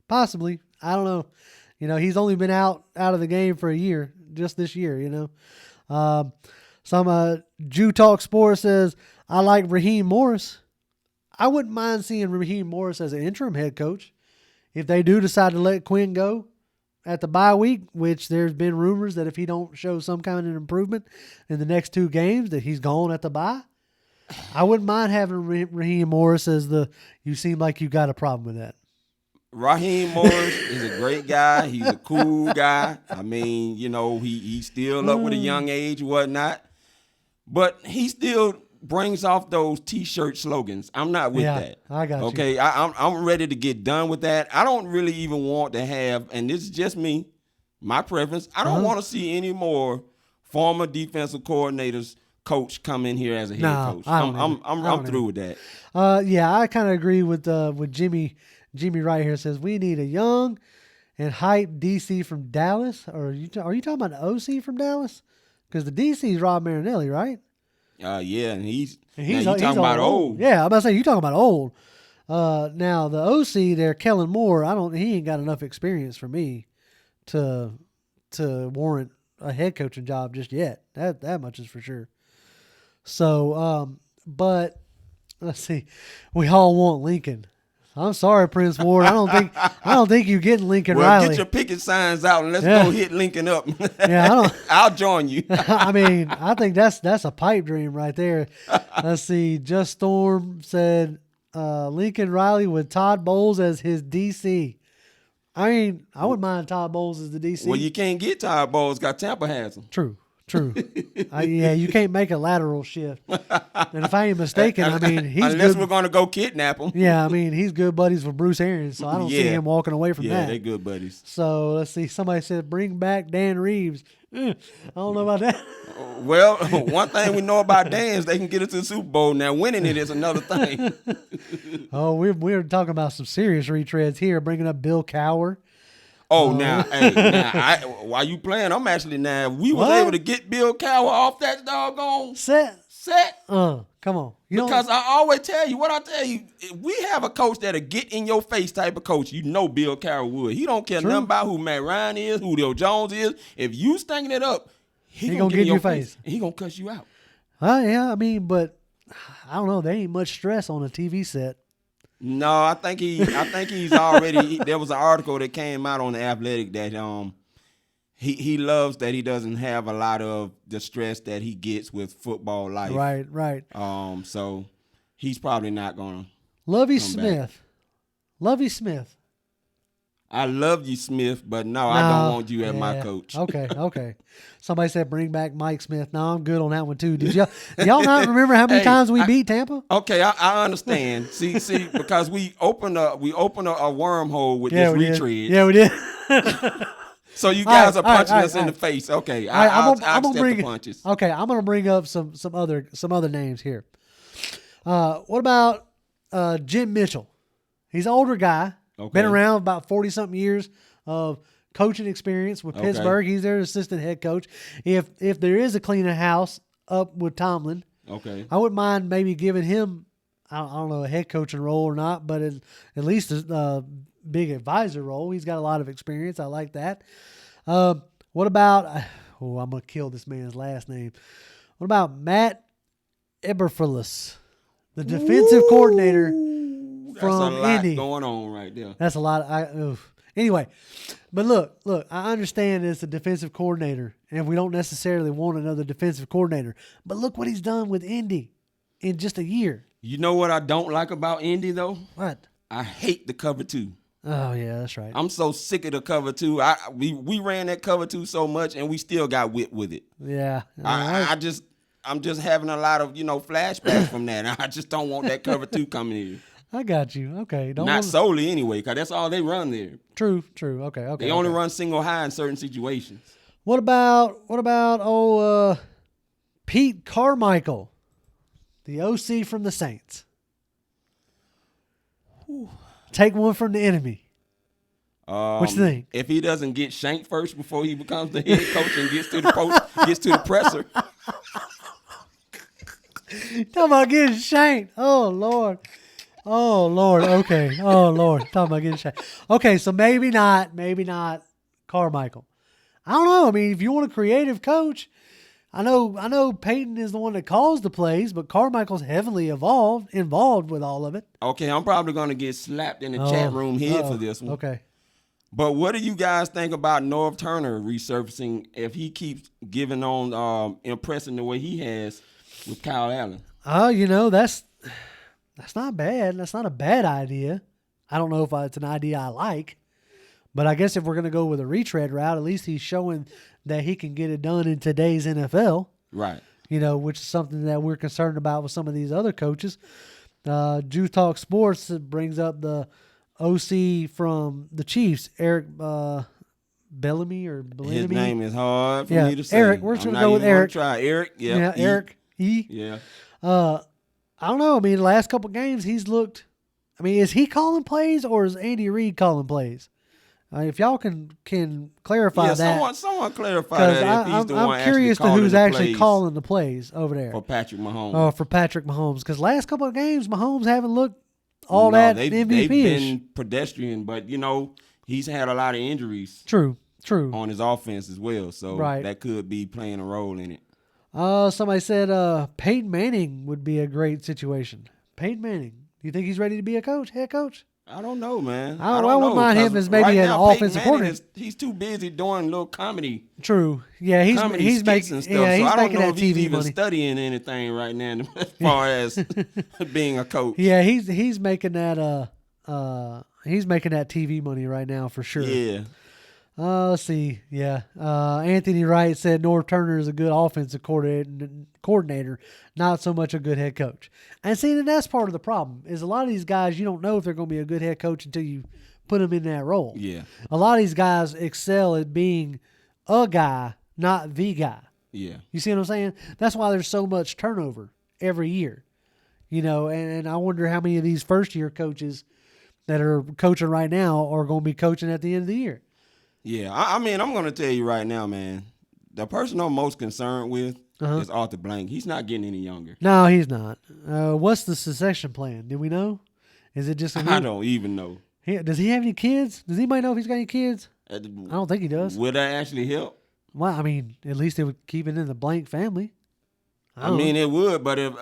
Possibly, I don't know. He's only been out of the game for a year, just this year. Some Jew Talk Sports says I like Raheem Morris. I wouldn't mind seeing Raheem Morris as an interim head coach if they do decide to let Quinn go at the bye week, which there's been rumors that if he don't show some kind of improvement in the next 2 games that he's gone at the bye. I wouldn't mind having Raheem Morris as you seem like you got a problem with that. Raheem Morris is a great guy. He's a cool guy. I mean, he's still up with a young age, whatnot. But he still brings off those T-shirt slogans. I'm not with that. I got you. Okay, I'm ready to get done with that. I don't really even want to have, and this is just me, my preference, I don't want to see any more former defensive coordinators coach come in here as a head coach. I'm through with that. I kind of agree with Jimmy. Jimmy right here says we need a young and hype DC from Dallas. Or are you talking about the OC from Dallas? Because the DC is Rob Marinelli, right? And he's talking about old. Yeah, I'm about to say you talking about old. Now the OC there, Kellen Moore. He ain't got enough experience for me to warrant a head coaching job just yet. That much is for sure. So, but let's see. We all want Lincoln. I'm sorry, Prince Ward. I don't think you getting Lincoln Well, Riley. get your picket signs out and let's go hit Lincoln up. Yeah, I don't. I'll join you. I mean, I think that's a pipe dream right there. Let's see. Just Storm said Lincoln Riley with Todd Bowles as his DC. I mean, I wouldn't mind Todd Bowles as the DC. Well, you can't get Todd Bowles. Got Tampa has him. True. Yeah, you can't make a lateral shift. And if I ain't mistaken, I mean, he's unless good. we're going to go kidnap him. Yeah, I mean, he's good buddies with Bruce Arians, so I don't see him walking away from that. Yeah, they're good buddies. So let's see. Somebody said bring back Dan Reeves. I don't know about that. Well, one thing we know about Dan is they can get us to the Super Bowl. Now, winning it is another thing. Oh, we're talking about some serious retreads here, bringing up Bill Cowher. Oh, now, while you playing, I'm actually now. We was able to get Bill Cowher off that doggone set. Come on, because I always tell you what I tell you. If we have a coach that'll get in your face type of coach, you know Bill Cowher would. He don't care nothing about who Matt Ryan is, who Julio Jones is. If you stinking it up, he gonna get in your face and he gonna cuss you out. Yeah, I mean, but I don't know. There ain't much stress on a TV set. No, I think he's already. There was an article that came out on The Athletic that he loves that he doesn't have a lot of the stress that he gets with football life. Right. So he's probably not gonna. Lovie Smith. I love you, Smith, but no, I don't want you as my coach. Okay. Somebody said bring back Mike Smith. No, I'm good on that one too. Did y'all not remember how many times we beat Tampa? Okay, I understand. See, because we opened a wormhole with this retread. Yeah, we did. So you guys are punching us in the face. Okay, I'll accept the punches. Okay, I'm gonna bring up some other names here. What about Jim Mitchell? He's an older guy. Okay. Been around about 40-something years of coaching experience with Pittsburgh. He's their assistant head coach. If there is a cleaning house up with Tomlin, I wouldn't mind maybe giving him, I don't know, a head coaching role or not, but at least a big advisor role. He's got a lot of experience. I like that. What about, I'm going to kill this man's last name. What about Matt Eberflus, the defensive coordinator from Indy? That's a lot going on right there. That's a lot. Anyway, but look, I understand it's a defensive coordinator, and we don't necessarily want another defensive coordinator. But look what he's done with Indy in just a year. You know what I don't like about Indy, though? What? I hate the cover two. Oh, yeah, that's right. I'm so sick of the cover two. We ran that cover two so much, and we still got whipped with it. Yeah. I'm just having a lot of, flashbacks from that. I just don't want that cover two coming in. I got you. Okay. Not solely anyway, because that's all they run there. True. Okay. They only run single high in certain situations. What about Pete Carmichael, the OC from the Saints? Whew. Take one from the enemy. What you think? If he doesn't get shanked first before he becomes the head coach and gets to the presser. Talking about getting shanked. Oh, Lord. Okay. Oh, Lord. Talking about getting shanked. Okay, so maybe not Carmichael. I don't know. I mean, if you want a creative coach, I know Peyton is the one that calls the plays, but Carmichael's heavily involved with all of it. Okay, I'm probably going to get slapped in the chat room here for this one. Okay. But what do you guys think about Norv Turner resurfacing if he keeps giving on impressing the way he has with Kyle Allen? That's not bad. That's not a bad idea. I don't know if it's an idea I like, but I guess if we're going to go with a retread route, at least he's showing that he can get it done in today's NFL. Right. Which is something that we're concerned about with some of these other coaches. Juice Talk Sports brings up the OC from the Chiefs, Eric Bellamy or Bellamy. His name is hard for me to say. Eric. We're just going to go with Eric. Try Eric. Yeah, Eric. Yeah. I don't know. I mean, the last couple of games he's looked. I mean, is he calling plays or is Andy Reid calling plays? If y'all can clarify that. Someone clarify that. If he's the one I'm curious to who's actually calling the plays over there. For Patrick Mahomes. Oh, for Patrick Mahomes. Because last couple of games, Mahomes haven't looked all that MVP-ish. They've been pedestrian, but, he's had a lot of injuries. True. On his offense as well. So that could be playing a role in it. Somebody said Peyton Manning would be a great situation. Peyton Manning. Do you think he's ready to be a head coach? I don't know, man. I wouldn't mind him as maybe an offensive coordinator. He's too busy doing little comedy. True. Yeah, he's making stuff. Yeah, he's so I don't making know that if he's TV even money. studying anything right now as far as being a coach. Yeah, he's making that TV money right now for sure. Yeah. Let's see. Yeah. Anthony Wright said North Turner is a good offensive coordinator, not so much a good head coach. And see, that's part of the problem is a lot of these guys, you don't know if they're going to be a good head coach until you put them in that role. Yeah. A lot of these guys excel at being a guy, not the guy. Yeah. You see what I'm saying? That's why there's so much turnover every year. And I wonder how many of these first-year coaches that are coaching right now are going to be coaching at the end of the year. Yeah, I mean, I'm going to tell you right now, man, the person I'm most concerned with is Arthur Blank. He's not getting any younger. No, he's not. What's the succession plan? Do we know? Is it just I don't even know. Does he have any kids? Does anybody know if he's got any kids? I don't think he does. Would that actually help? Well, I mean, at least it would keep it in the Blank family. I mean, it would, but if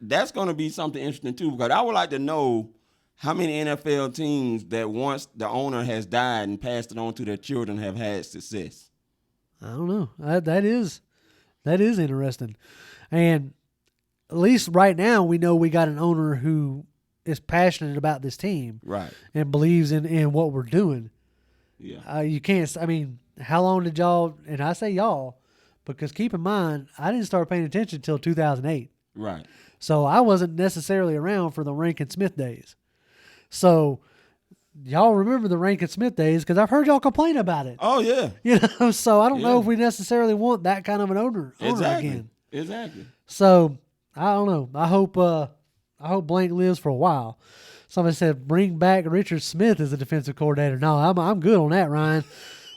that's going to be something interesting too, because I would like to know how many NFL teams that once the owner has died and passed it on to their children have had success? I don't know. That is interesting. And at least right now we know we got an owner who is passionate about this team. Right. And believes in what we're doing. Yeah. You can't, I mean, how long did y'all, and I say y'all, because keep in mind, I didn't start paying attention until 2008. Right. So I wasn't necessarily around for the Rankin Smith days. So y'all remember the Rankin Smith days because I've heard y'all complain about it. Oh, yeah. So I don't know if we necessarily want that kind of an owner again. Exactly. So I don't know. I hope Blank lives for a while. Somebody said bring back Richard Smith as a defensive coordinator. No, I'm good on that, Ryan.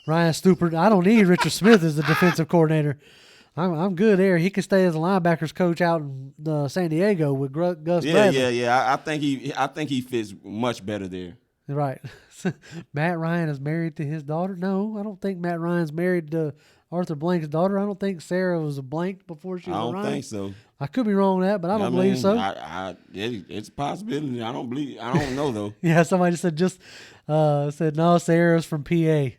Ryan Stupert. I don't need Richard Smith as the defensive coordinator. I'm good there. He could stay as a linebackers coach out in San Diego with Gus Bradley. Yeah. I think he fits much better there. Right. Matt Ryan is married to his daughter? No, I don't think Matt Ryan's married to Arthur Blank's daughter. I don't think Sarah was a Blank before she was a Ryan. I don't think so. I could be wrong on that, but I don't believe so. It's a possibility. I don't know though. Yeah, somebody said said no, Sarah's from PA.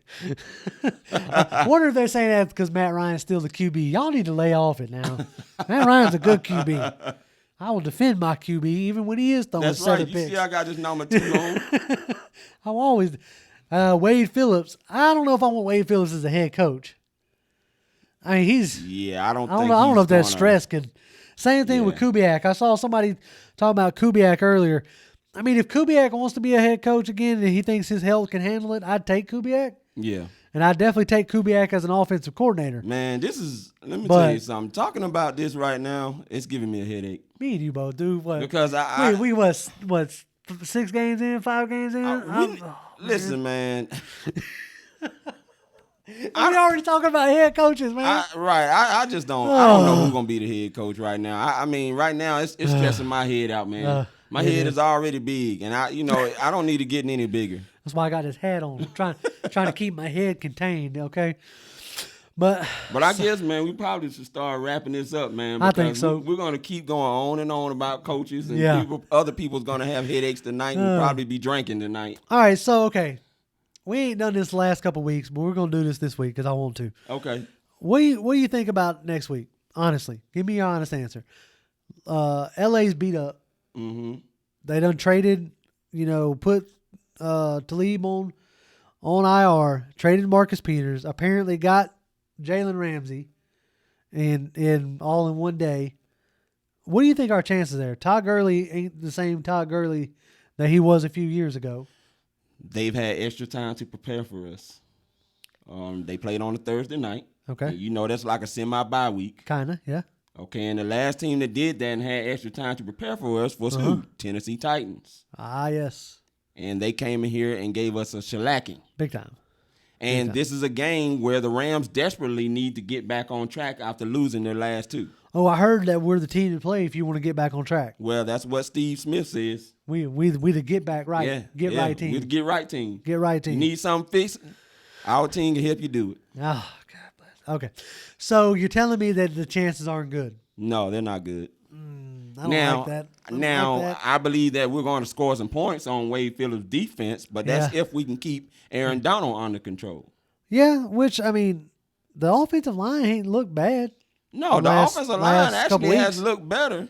I wonder if they're saying that because Matt Ryan's still the QB. Y'all need to lay off it now. Matt Ryan's a good QB. I will defend my QB even when he is throwing That's 7 right. picks. You see, I got this number 2 on. I'm always Wade Phillips. I don't know if I want Wade Phillips as a head coach. I mean, I don't know if that stress could. Same thing with Kubiak. I saw somebody talk about Kubiak earlier. I mean, if Kubiak wants to be a head coach again and he thinks his health can handle it, I'd take Kubiak. Yeah. And I'd definitely take Kubiak as an offensive coordinator. Man, let me tell you something. Talking about this right now, it's giving me a headache. Me and you both, dude. What? Because we what 6 games in, 5 games in? Listen, man. We already talking about head coaches, man. I just don't. I don't know who's gonna be the head coach right now. I mean, right now it's stressing my head out, man. My head is already big, and I don't need to get any bigger. That's why I got this hat on, trying to keep my head contained. Okay, but I guess, man, we probably should start wrapping this up, man. I think so. We're gonna keep going on and on about coaches, and other people's gonna have headaches tonight and probably be drinking tonight. All right, so okay. We ain't done this the last couple of weeks, but we're going to do this week because I want to. Okay. What do you think about next week? Honestly, give me your honest answer. LA's beat up. Mm-hmm. They done traded, put Talib on IR, traded Marcus Peters, apparently got Jalen Ramsey in all in one day. What do you think our chances are? Todd Gurley ain't the same Todd Gurley that he was a few years ago. They've had extra time to prepare for us. They played on a Thursday night. Okay. That's like a semi-bye week. Kinda, yeah. Okay, and the last team that did that and had extra time to prepare for us was who? Tennessee Titans. Ah, yes. And they came in here and gave us a shellacking. Big time. And this is a game where the Rams desperately need to get back on track after losing their last 2. Oh, I heard that we're the team to play if you want to get back on track. Well, that's what Steve Smith says. We the get back right. Yeah, get right team. We the get right team. Get right team. You need something fixed? Our team can help you do it. Oh, God bless. Okay. So you're telling me that the chances aren't good? No, they're not good. I don't like that. I believe that we're going to score some points on Wade Phillips' defense, but that's if we can keep Aaron Donald under control. Yeah, which, I mean, the offensive line ain't looked bad. No, the offensive line actually has looked better.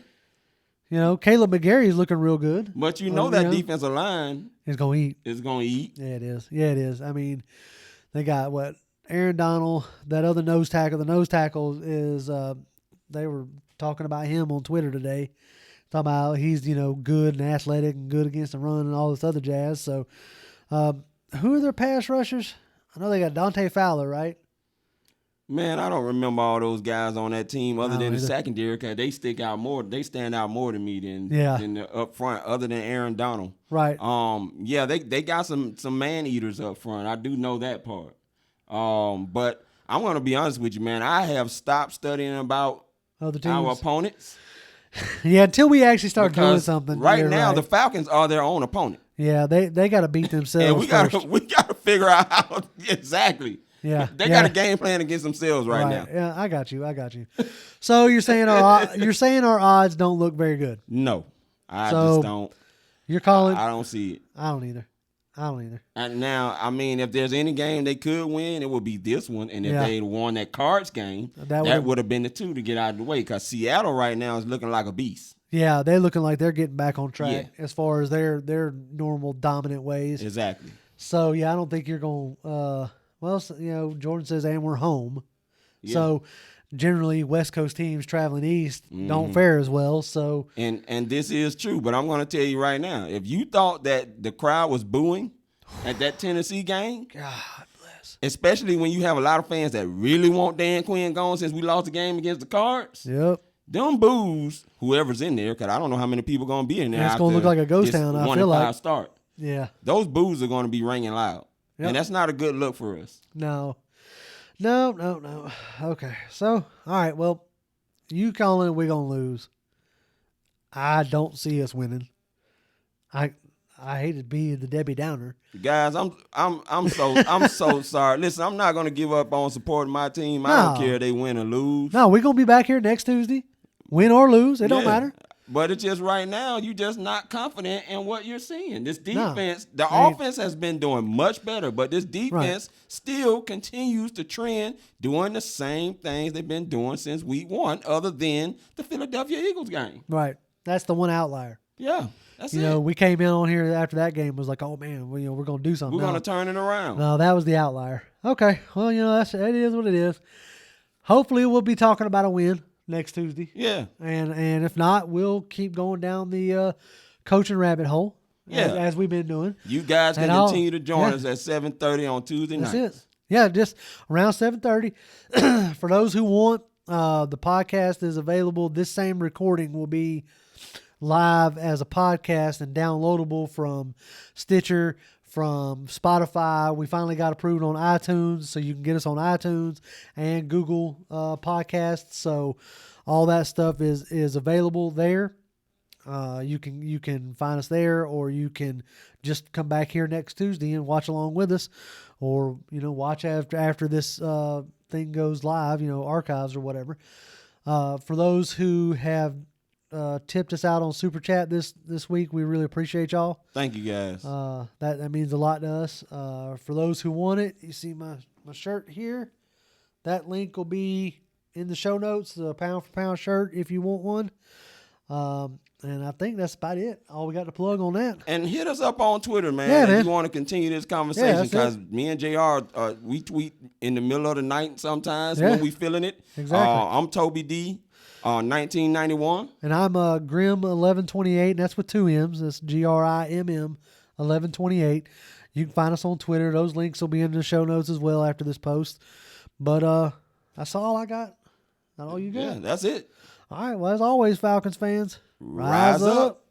You know, Caleb McGarry's looking real good. But you know that defensive line is going to eat. Is going to eat. Yeah, it is. Yeah, it is. I mean, they got Aaron Donald, that other nose tackle. The nose tackle is they were talking about him on Twitter today. Talking about he's, good and athletic and good against the run and all this other jazz. So, who are their pass rushers? I know they got Dante Fowler, right? Man, I don't remember all those guys on that team other than the secondary because they stick out more. They stand out more to me than the up front, other than Aaron Donald. Right. They got some man eaters up front. I do know that part. But I'm gonna be honest with you, man. I have stopped studying about other teams. Our opponents. Yeah, until we actually start doing something. Right now, the Falcons are their own opponent. Yeah, they got to beat themselves. And we got to figure out how exactly. Yeah, they got a game plan against themselves right now. Yeah, I got you. So you're saying our odds don't look very good? No, I just don't. You're calling? I don't see it. I don't either. And now, I mean, if there's any game they could win, it would be this one. And if they won that Cards game, that would have been the two to get out of the way. Because Seattle right now is looking like a beast. Yeah, they're looking like they're getting back on track as far as their normal dominant ways. Exactly. So yeah, I don't think you're going. Jordan says, and we're home. Yeah. So generally, West Coast teams traveling east don't fare as well. So and this is true, but I'm going to tell you right now, if you thought that the crowd was booing at that Tennessee game, God bless. Especially when you have a lot of fans that really want Dan Quinn gone since we lost the game against the Cards. Yep. Them boos, whoever's in there, because I don't know how many people going to be in there. It's going to look like a ghost town. I feel like start. Yeah. Those boos are going to be ringing loud, and that's not a good look for us. No. Okay. So, all right. Well, you calling we're going to lose. I don't see us winning. I hate to be the Debbie Downer. Guys, I'm so sorry. Listen, I'm not going to give up on supporting my team. No. I don't care if they win or lose. No, we're going to be back here next Tuesday. Win or lose, it don't matter. But it's just right now, you're just not confident in what you're seeing. This defense, the offense has been doing much better, but this defense still continues to trend doing the same things they've been doing since week 1, other than the Philadelphia Eagles game. Right. That's the one outlier. Yeah. That's it. We came in on here after that game was like, oh man, we're going to do something. We're going to turn it around. No, that was the outlier. Okay. Well, it is what it is. Hopefully we'll be talking about a win next Tuesday. Yeah. And if not, we'll keep going down the coaching rabbit hole as we've been doing. You guys can continue to join us at 7:30 on Tuesday nights. That's it. Yeah, just around 7:30. For those who want, the podcast is available. This same recording will be live as a podcast and downloadable from Stitcher, from Spotify. We finally got approved on iTunes, so you can get us on iTunes and Google Podcasts. So all that stuff is available there. You can find us there, or you can just come back here next Tuesday and watch along with us, or watch after this thing goes live, archives or whatever. For those who have tipped us out on Super Chat this week, we really appreciate y'all. Thank you, guys. That means a lot to us. For those who want it, you see my shirt here. That link will be in the show notes, the pound for pound shirt, if you want one. And I think that's about it. All we got to plug on that. And hit us up on Twitter, man, if you want to continue this conversation, because me and JR, we tweet in the middle of the night sometimes when we feeling it. Exactly. I'm Toby D. 1991. And I'm Grim 1128, and that's with 2 M's. That's GRIMM 1128. You can find us on Twitter. Those links will be in the show notes as well after this post. But that's all I got. Not all you got. Yeah, that's it. All right. Well, as always, Falcons fans, rise up.